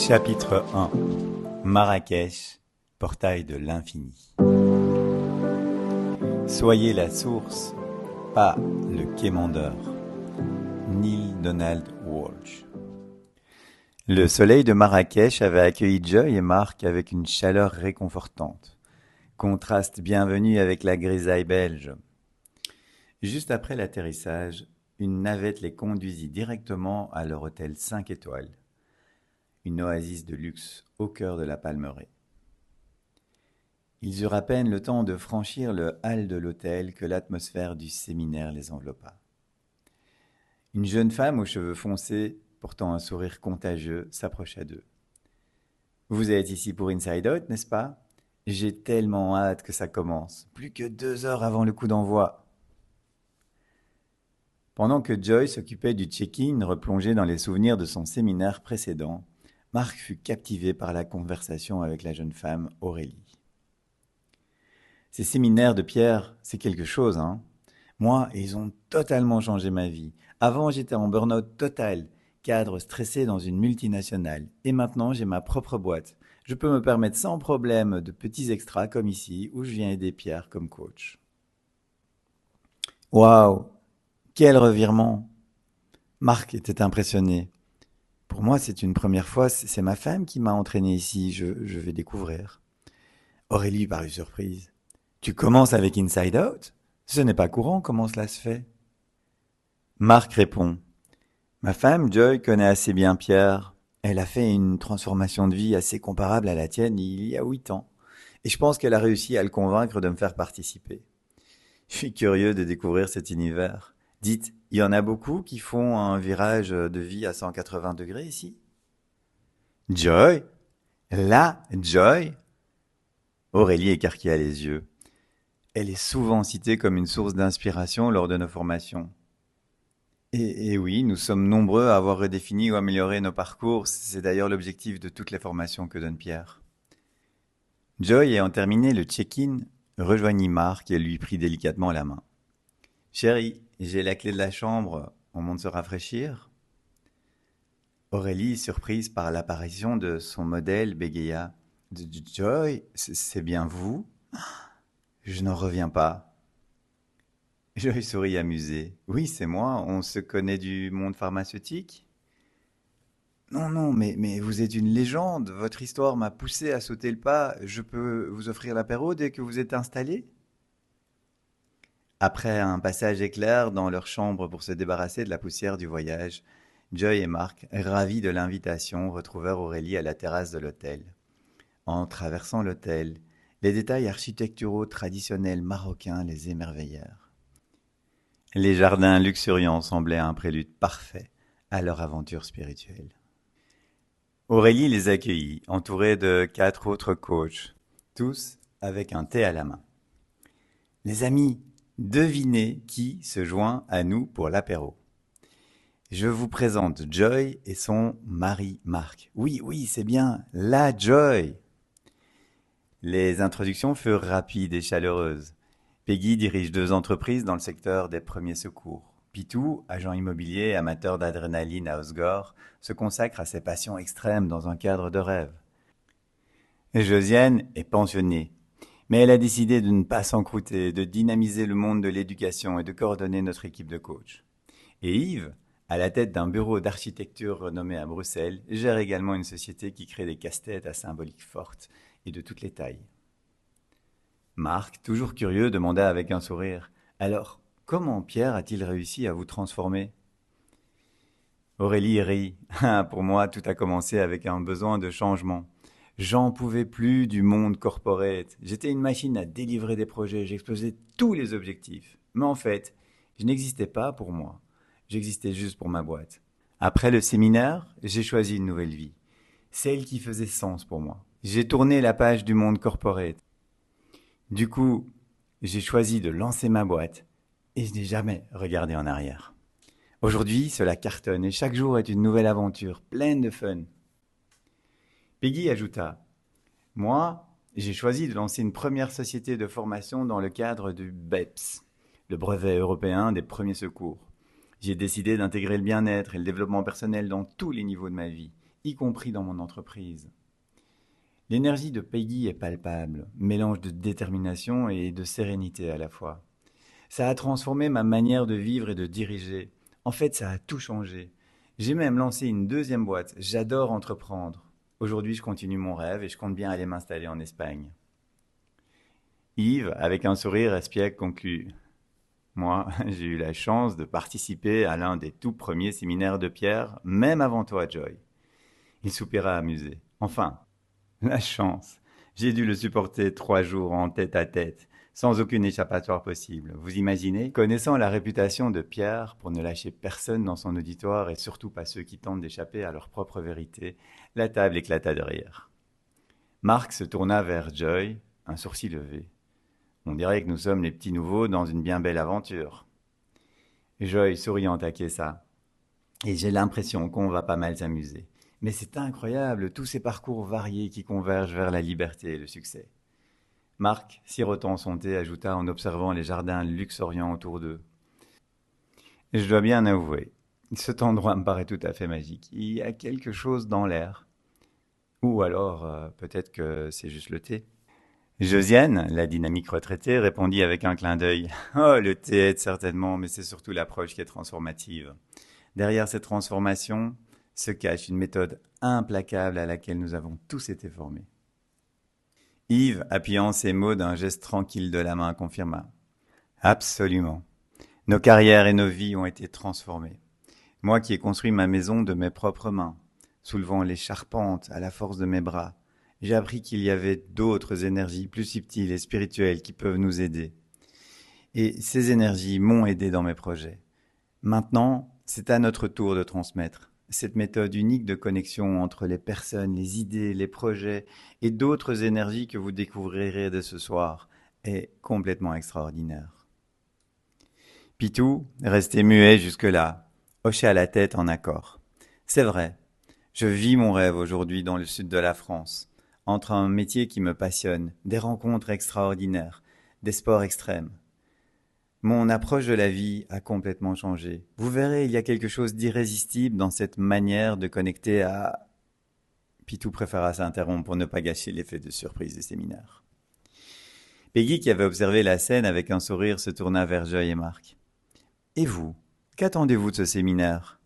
Chapitre 1. Marrakech, portail de l'infini. Soyez la source, pas le quémandeur. Neil Donald Walsh. Le soleil de Marrakech avait accueilli Joy et Marc avec une chaleur réconfortante. Contraste bienvenu avec la grisaille belge. Juste après l'atterrissage, une navette les conduisit directement à leur hôtel 5 étoiles. Une oasis de luxe au cœur de la Palmeraie. Ils eurent à peine le temps de franchir le hall de l'hôtel que l'atmosphère du séminaire les enveloppa. Une jeune femme aux cheveux foncés, portant un sourire contagieux, s'approcha d'eux. « Vous êtes ici pour Inside Out, n'est-ce pas ? J'ai tellement hâte que ça commence. Plus que 2 heures avant le coup d'envoi. » Pendant que Joy s'occupait du check-in, replongé dans les souvenirs de son séminaire précédent, Marc fut captivé par la conversation avec la jeune femme Aurélie. Ces séminaires de Pierre, c'est quelque chose, hein. Moi, ils ont totalement changé ma vie. Avant, j'étais en burn-out total, cadre stressé dans une multinationale. Et maintenant, j'ai ma propre boîte. Je peux me permettre sans problème de petits extras comme ici, où je viens aider Pierre comme coach. Waouh, quel revirement! Marc était impressionné. Pour moi, c'est une première fois, c'est ma femme qui m'a entraîné ici, je vais découvrir. Aurélie parut surprise. Tu commences avec Inside Out ? Ce n'est pas courant, comment cela se fait ? Marc répond. Ma femme, Joy, connaît assez bien Pierre. Elle a fait une transformation de vie assez comparable à la tienne il y a 8 ans. Et je pense qu'elle a réussi à le convaincre de me faire participer. Je suis curieux de découvrir cet univers. Dites, il y en a beaucoup qui font un virage de vie à 180 degrés ici ? Joy ? La Joy ? Aurélie écarquilla les yeux. Elle est souvent citée comme une source d'inspiration lors de nos formations. Et oui, nous sommes nombreux à avoir redéfini ou amélioré nos parcours. C'est d'ailleurs l'objectif de toutes les formations que donne Pierre. Joy, ayant terminé le check-in, rejoignit Marc et lui prit délicatement la main. « Chérie, j'ai la clé de la chambre. On monte se rafraîchir ?» Aurélie, surprise par l'apparition de son modèle, bégaya. « Joy, c'est bien vous ? Je n'en reviens pas. » Joy sourit amusé. « Oui, c'est moi. On se connaît du monde pharmaceutique ? » Non, mais vous êtes une légende. Votre histoire m'a poussé à sauter le pas. Je peux vous offrir l'apéro dès que vous êtes installé ? Après un passage éclair dans leur chambre pour se débarrasser de la poussière du voyage, Joy et Marc, ravis de l'invitation, retrouvèrent Aurélie à la terrasse de l'hôtel. En traversant l'hôtel, les détails architecturaux traditionnels marocains les émerveillèrent. Les jardins luxuriants semblaient un prélude parfait à leur aventure spirituelle. Aurélie les accueillit, entourée de 4 autres coachs, tous avec un thé à la main. « Les amis, devinez qui se joint à nous pour l'apéro. Je vous présente Joy et son mari Marc. Oui, c'est bien, la Joy !» Les introductions furent rapides et chaleureuses. Peggy dirige 2 entreprises dans le secteur des premiers secours. Pitou, agent immobilier amateur d'adrénaline à Osgore, se consacre à ses passions extrêmes dans un cadre de rêve. Josiane est pensionnée, mais elle a décidé de ne pas s'encrouter, de dynamiser le monde de l'éducation et de coordonner notre équipe de coachs. Et Yves, à la tête d'un bureau d'architecture renommé à Bruxelles, gère également une société qui crée des casse-têtes à symbolique forte et de toutes les tailles. Marc, toujours curieux, demanda avec un sourire « Alors, comment Pierre a-t-il réussi à vous transformer ?» Aurélie rit. « Pour moi, tout a commencé avec un besoin de changement. J'en pouvais plus du monde corporate. J'étais une machine à délivrer des projets, j'explosais tous les objectifs. Mais en fait, je n'existais pas pour moi. J'existais juste pour ma boîte. Après le séminaire, j'ai choisi une nouvelle vie. Celle qui faisait sens pour moi. J'ai tourné la page du monde corporate. Du coup, j'ai choisi de lancer ma boîte et je n'ai jamais regardé en arrière. Aujourd'hui, cela cartonne et chaque jour est une nouvelle aventure, pleine de fun. » Peggy ajouta « Moi, j'ai choisi de lancer une première société de formation dans le cadre du BEPS, le brevet européen des premiers secours. J'ai décidé d'intégrer le bien-être et le développement personnel dans tous les niveaux de ma vie, y compris dans mon entreprise. L'énergie de Peggy est palpable, mélange de détermination et de sérénité à la fois. Ça a transformé ma manière de vivre et de diriger. En fait, ça a tout changé. J'ai même lancé une deuxième boîte. J'adore entreprendre. Aujourd'hui, je continue mon rêve et je compte bien aller m'installer en Espagne. Yves, avec un sourire espiègle, conclut. Moi, j'ai eu la chance de participer à l'un des tout premiers séminaires de Pierre, même avant toi, Joy. Il soupira amusé. Enfin, la chance. J'ai dû le supporter 3 jours en tête à tête, sans aucune échappatoire possible. Vous imaginez? Connaissant la réputation de Pierre pour ne lâcher personne dans son auditoire et surtout pas ceux qui tentent d'échapper à leur propre vérité, la table éclata de rire. Marc se tourna vers Joy, un sourcil levé. On dirait que nous sommes les petits nouveaux dans une bien belle aventure. Joy souriant acquiesça. Et j'ai l'impression qu'on va pas mal s'amuser. Mais c'est incroyable, tous ces parcours variés qui convergent vers la liberté et le succès. Marc, sirotant son thé, ajouta en observant les jardins luxuriants autour d'eux. Je dois bien avouer, cet endroit me paraît tout à fait magique. Il y a quelque chose dans l'air. Ou alors, peut-être que c'est juste le thé. Josiane, la dynamique retraitée, répondit avec un clin d'œil. Oh, le thé aide certainement, mais c'est surtout l'approche qui est transformative. Derrière cette transformation se cache une méthode implacable à laquelle nous avons tous été formés. Yves, appuyant ses mots d'un geste tranquille de la main, confirma. Absolument. Nos carrières et nos vies ont été transformées. Moi qui ai construit ma maison de mes propres mains, soulevant les charpentes à la force de mes bras, j'ai appris qu'il y avait d'autres énergies plus subtiles et spirituelles qui peuvent nous aider. Et ces énergies m'ont aidé dans mes projets. Maintenant, c'est à notre tour de transmettre. Cette méthode unique de connexion entre les personnes, les idées, les projets et d'autres énergies que vous découvrirez dès ce soir est complètement extraordinaire. Pitou, resté muet jusque-là, hocha la tête en accord. C'est vrai, je vis mon rêve aujourd'hui dans le sud de la France, entre un métier qui me passionne, des rencontres extraordinaires, des sports extrêmes. Mon approche de la vie a complètement changé. Vous verrez, il y a quelque chose d'irrésistible dans cette manière de connecter à... Pitou préféra s'interrompre pour ne pas gâcher l'effet de surprise des séminaires. Peggy, qui avait observé la scène avec un sourire, se tourna vers Joy et Marc. Et vous, qu'attendez-vous de ce séminaire?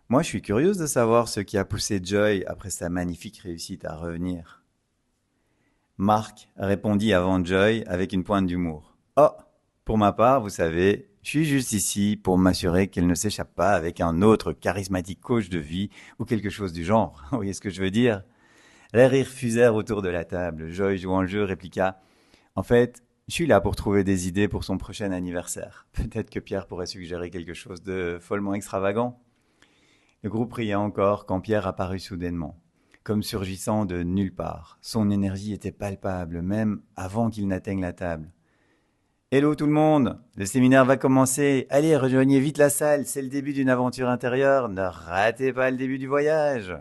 Moi, je suis curieuse de savoir ce qui a poussé Joy, après sa magnifique réussite, à revenir. Marc répondit avant Joy avec une pointe d'humour. Oh, pour ma part, vous savez, je suis juste ici pour m'assurer qu'elle ne s'échappe pas avec un autre charismatique coach de vie ou quelque chose du genre. Vous voyez ce que je veux dire? Les rires fusèrent autour de la table. Joy, jouant le jeu, répliqua. En fait, je suis là pour trouver des idées pour son prochain anniversaire. Peut-être que Pierre pourrait suggérer quelque chose de follement extravagant. Le groupe riait encore quand Pierre apparut soudainement, comme surgissant de nulle part. Son énergie était palpable, même avant qu'il n'atteigne la table. Hello tout le monde, le séminaire va commencer. Allez, rejoignez vite la salle, c'est le début d'une aventure intérieure. Ne ratez pas le début du voyage.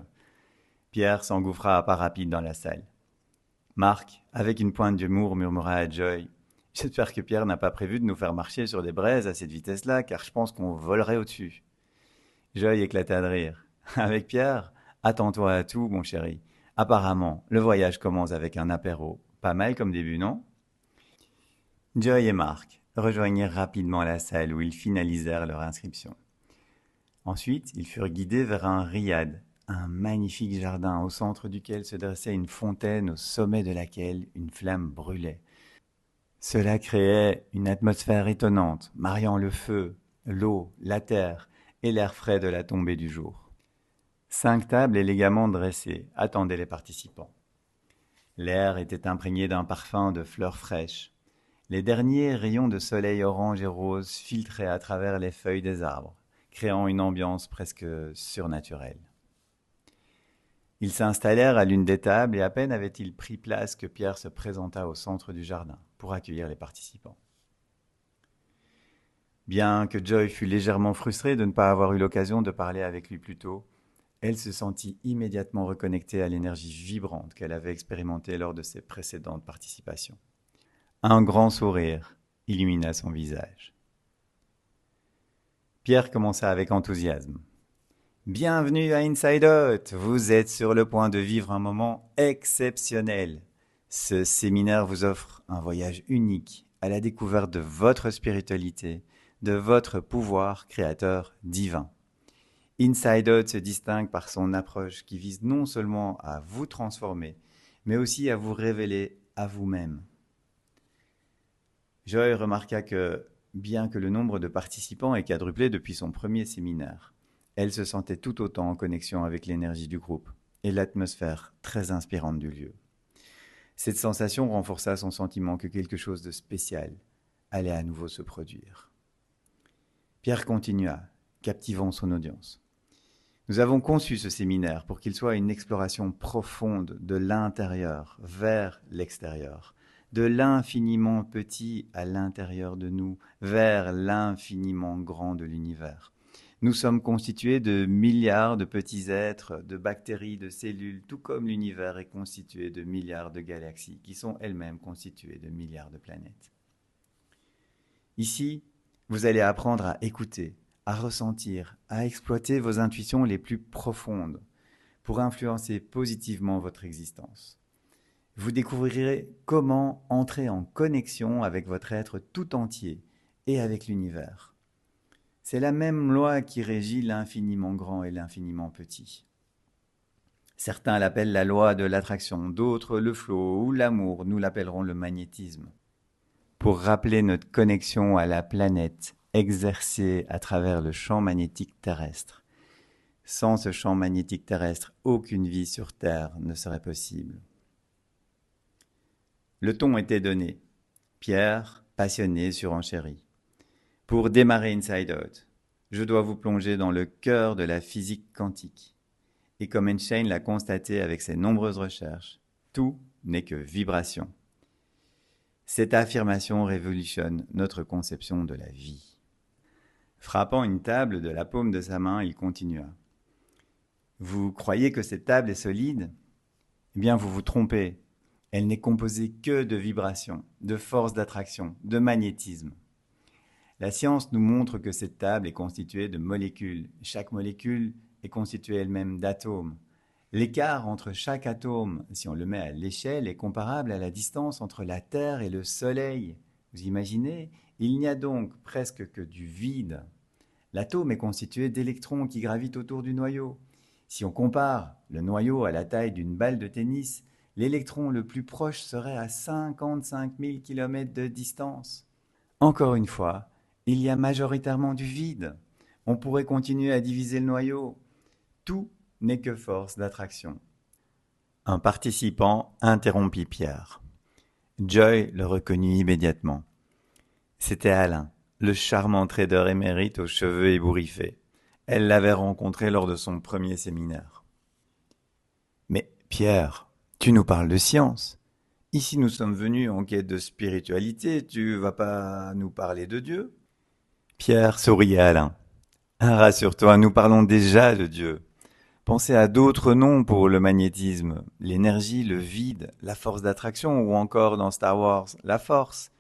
Pierre s'engouffra à pas rapides dans la salle. Marc, avec une pointe d'humour, murmura à Joy. J'espère que Pierre n'a pas prévu de nous faire marcher sur des braises à cette vitesse-là, car je pense qu'on volerait au-dessus. Joy éclata de rire. Avec Pierre, attends-toi à tout, mon chéri. Apparemment, le voyage commence avec un apéro. Pas mal comme début, non? Joy et Marc rejoignirent rapidement la salle où ils finalisèrent leur inscription. Ensuite, ils furent guidés vers un riad, un magnifique jardin au centre duquel se dressait une fontaine au sommet de laquelle une flamme brûlait. Cela créait une atmosphère étonnante, mariant le feu, l'eau, la terre et l'air frais de la tombée du jour. 5 tables élégamment dressées attendaient les participants. L'air était imprégné d'un parfum de fleurs fraîches. Les derniers rayons de soleil orange et rose filtraient à travers les feuilles des arbres, créant une ambiance presque surnaturelle. Ils s'installèrent à l'une des tables et à peine avaient-ils pris place que Pierre se présenta au centre du jardin pour accueillir les participants. Bien que Joy fût légèrement frustrée de ne pas avoir eu l'occasion de parler avec lui plus tôt, elle se sentit immédiatement reconnectée à l'énergie vibrante qu'elle avait expérimentée lors de ses précédentes participations. Un grand sourire illumina son visage. Pierre commença avec enthousiasme. Bienvenue à Inside Out. Vous êtes sur le point de vivre un moment exceptionnel. Ce séminaire vous offre un voyage unique à la découverte de votre spiritualité, de votre pouvoir créateur divin. Inside Out se distingue par son approche qui vise non seulement à vous transformer, mais aussi à vous révéler à vous-même. Joy remarqua que, bien que le nombre de participants ait quadruplé depuis son premier séminaire, elle se sentait tout autant en connexion avec l'énergie du groupe et l'atmosphère très inspirante du lieu. Cette sensation renforça son sentiment que quelque chose de spécial allait à nouveau se produire. Pierre continua, captivant son audience. Nous avons conçu ce séminaire pour qu'il soit une exploration profonde de l'intérieur vers l'extérieur, de l'infiniment petit à l'intérieur de nous, vers l'infiniment grand de l'univers. Nous sommes constitués de milliards de petits êtres, de bactéries, de cellules, tout comme l'univers est constitué de milliards de galaxies, qui sont elles-mêmes constituées de milliards de planètes. Ici, vous allez apprendre à écouter, à ressentir, à exploiter vos intuitions les plus profondes pour influencer positivement votre existence. Vous découvrirez comment entrer en connexion avec votre être tout entier et avec l'univers. C'est la même loi qui régit l'infiniment grand et l'infiniment petit. Certains l'appellent la loi de l'attraction, d'autres le flow ou l'amour, nous l'appellerons le magnétisme. Pour rappeler notre connexion à la planète exercée à travers le champ magnétique terrestre. Sans ce champ magnétique terrestre, aucune vie sur Terre ne serait possible. Le ton était donné. Pierre, passionné, surenchérit. Pour démarrer Inside Out, je dois vous plonger dans le cœur de la physique quantique. Et comme Einstein l'a constaté avec ses nombreuses recherches, tout n'est que vibration. Cette affirmation révolutionne notre conception de la vie. Frappant une table de la paume de sa main, il continua. Vous croyez que cette table est solide ? Eh bien, vous vous trompez. Elle n'est composée que de vibrations, de forces d'attraction, de magnétisme. La science nous montre que cette table est constituée de molécules. Chaque molécule est constituée elle-même d'atomes. L'écart entre chaque atome, si on le met à l'échelle, est comparable à la distance entre la Terre et le Soleil. Vous imaginez ? Il n'y a donc presque que du vide. L'atome est constitué d'électrons qui gravitent autour du noyau. Si on compare le noyau à la taille d'une balle de tennis, l'électron le plus proche serait à 55 000 km de distance. Encore une fois, il y a majoritairement du vide. On pourrait continuer à diviser le noyau. Tout n'est que force d'attraction. Un participant interrompit Pierre. Joy le reconnut immédiatement. C'était Alain, le charmant trader émérite aux cheveux ébouriffés. Elle l'avait rencontré lors de son premier séminaire. Mais Pierre, tu nous parles de science. Ici nous sommes venus en quête de spiritualité, tu vas pas nous parler de Dieu ? Pierre souriait à Alain. Rassure-toi, nous parlons déjà de Dieu. Pensez à d'autres noms pour le magnétisme, l'énergie, le vide, la force d'attraction ou encore dans Star Wars, la force,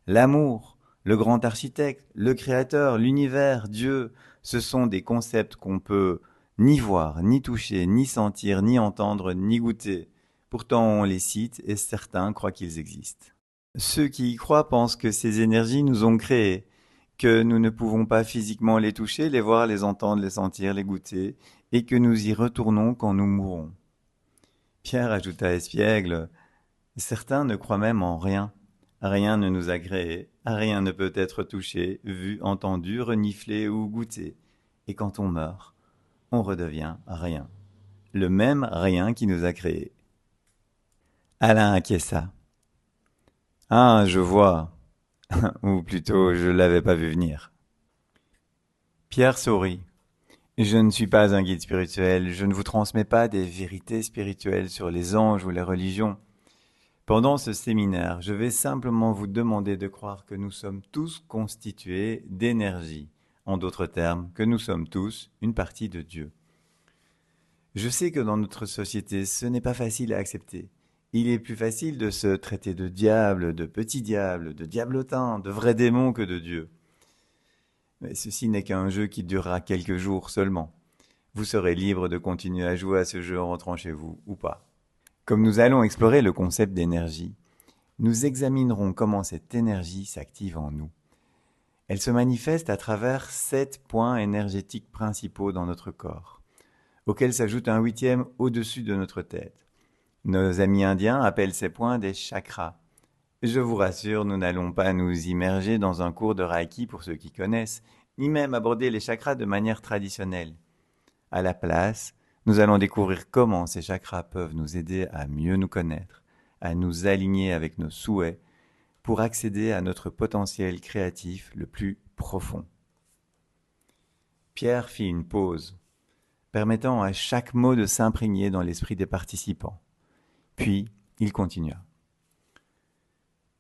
l'amour, le grand architecte, le créateur, l'univers, Dieu. Ce sont des concepts qu'on peut ni voir, ni toucher, ni sentir, ni entendre, ni goûter. Pourtant on les cite et certains croient qu'ils existent. Ceux qui y croient pensent que ces énergies nous ont créés, que nous ne pouvons pas physiquement les toucher, les voir, les entendre, les sentir, les goûter, et que nous y retournons quand nous mourrons. Pierre ajouta espiègle, certains ne croient même en rien. Rien ne nous a créés, rien ne peut être touché, vu, entendu, reniflé ou goûté. Et quand on meurt, on redevient rien. Le même rien qui nous a créés. Alain acquiesça. Ah, je vois. Ou plutôt, je l'avais pas vu venir. Pierre sourit. Je ne suis pas un guide spirituel, je ne vous transmets pas des vérités spirituelles sur les anges ou les religions. Pendant ce séminaire, je vais simplement vous demander de croire que nous sommes tous constitués d'énergie. En d'autres termes, que nous sommes tous une partie de Dieu. Je sais que dans notre société, ce n'est pas facile à accepter. Il est plus facile de se traiter de diable, de petit diable, de diablotin, de vrai démon que de Dieu. Mais ceci n'est qu'un jeu qui durera quelques jours seulement. Vous serez libre de continuer à jouer à ce jeu en rentrant chez vous ou pas. Comme nous allons explorer le concept d'énergie, nous examinerons comment cette énergie s'active en nous. Elle se manifeste à travers 7 points énergétiques principaux dans notre corps, auxquels s'ajoute un 8e au-dessus de notre tête. Nos amis indiens appellent ces points des chakras. Je vous rassure, nous n'allons pas nous immerger dans un cours de Reiki pour ceux qui connaissent, ni même aborder les chakras de manière traditionnelle. À la place, nous allons découvrir comment ces chakras peuvent nous aider à mieux nous connaître, à nous aligner avec nos souhaits, pour accéder à notre potentiel créatif le plus profond. Pierre fit une pause, permettant à chaque mot de s'imprégner dans l'esprit des participants. Puis, il continua.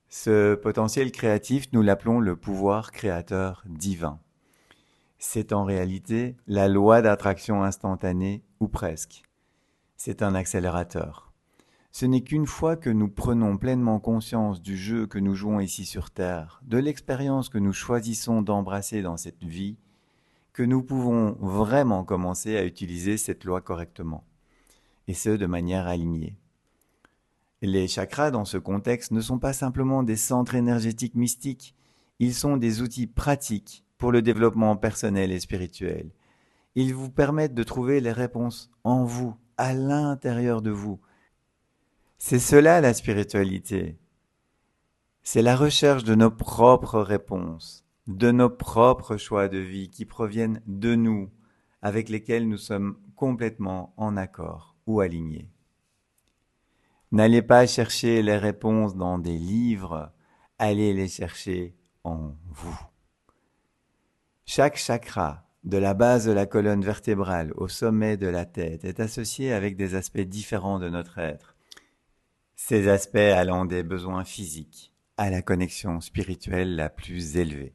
Ce potentiel créatif, nous l'appelons le pouvoir créateur divin. C'est en réalité la loi d'attraction instantanée, ou presque. C'est un accélérateur. Ce n'est qu'une fois que nous prenons pleinement conscience du jeu que nous jouons ici sur Terre, de l'expérience que nous choisissons d'embrasser dans cette vie, que nous pouvons vraiment commencer à utiliser cette loi correctement, et ce de manière alignée. Les chakras dans ce contexte ne sont pas simplement des centres énergétiques mystiques, ils sont des outils pratiques pour le développement personnel et spirituel. Ils vous permettent de trouver les réponses en vous, à l'intérieur de vous. C'est cela la spiritualité. C'est la recherche de nos propres réponses, de nos propres choix de vie qui proviennent de nous, avec lesquels nous sommes complètement en accord ou alignés. N'allez pas chercher les réponses dans des livres, allez les chercher en vous. Chaque chakra, de la base de la colonne vertébrale au sommet de la tête, est associé avec des aspects différents de notre être. Ces aspects allant des besoins physiques à la connexion spirituelle la plus élevée.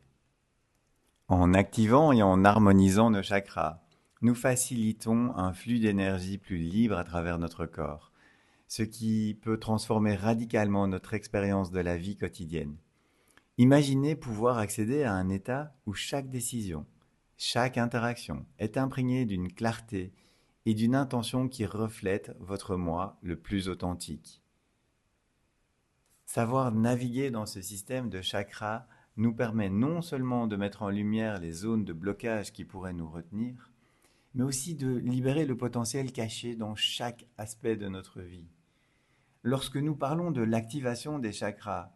En activant et en harmonisant nos chakras, nous facilitons un flux d'énergie plus libre à travers notre corps, ce qui peut transformer radicalement notre expérience de la vie quotidienne. Imaginez pouvoir accéder à un état où chaque décision, chaque interaction est imprégnée d'une clarté et d'une intention qui reflète votre moi le plus authentique. Savoir naviguer dans ce système de chakras nous permet non seulement de mettre en lumière les zones de blocage qui pourraient nous retenir, mais aussi de libérer le potentiel caché dans chaque aspect de notre vie. Lorsque nous parlons de l'activation des chakras,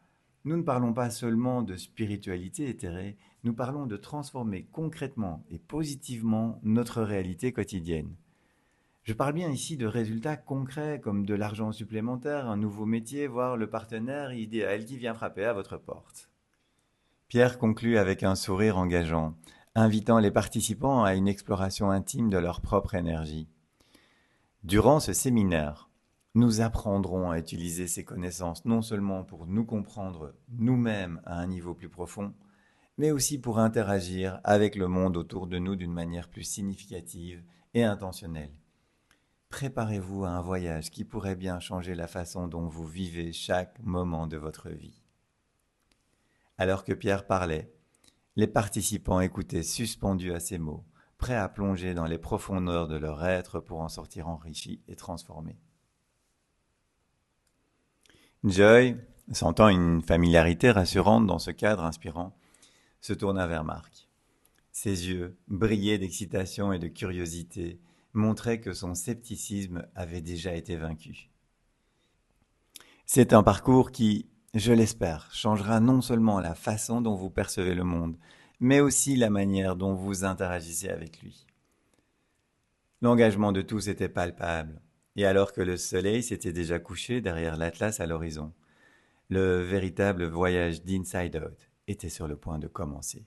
nous ne parlons pas seulement de spiritualité éthérée, nous parlons de transformer concrètement et positivement notre réalité quotidienne. Je parle bien ici de résultats concrets comme de l'argent supplémentaire, un nouveau métier, voire le partenaire idéal qui vient frapper à votre porte. Pierre conclut avec un sourire engageant, invitant les participants à une exploration intime de leur propre énergie. Durant ce séminaire, nous apprendrons à utiliser ces connaissances non seulement pour nous comprendre nous-mêmes à un niveau plus profond, mais aussi pour interagir avec le monde autour de nous d'une manière plus significative et intentionnelle. Préparez-vous à un voyage qui pourrait bien changer la façon dont vous vivez chaque moment de votre vie. Alors que Pierre parlait, les participants écoutaient suspendus à ses mots, prêts à plonger dans les profondeurs de leur être pour en sortir enrichis et transformés. Joy, sentant une familiarité rassurante dans ce cadre inspirant, se tourna vers Marc. Ses yeux, brillés d'excitation et de curiosité, montraient que son scepticisme avait déjà été vaincu. C'est un parcours qui, je l'espère, changera non seulement la façon dont vous percevez le monde, mais aussi la manière dont vous interagissez avec lui. L'engagement de tous était palpable, et alors que le soleil s'était déjà couché derrière l'Atlas à l'horizon, le véritable voyage d'Inside Out était sur le point de commencer.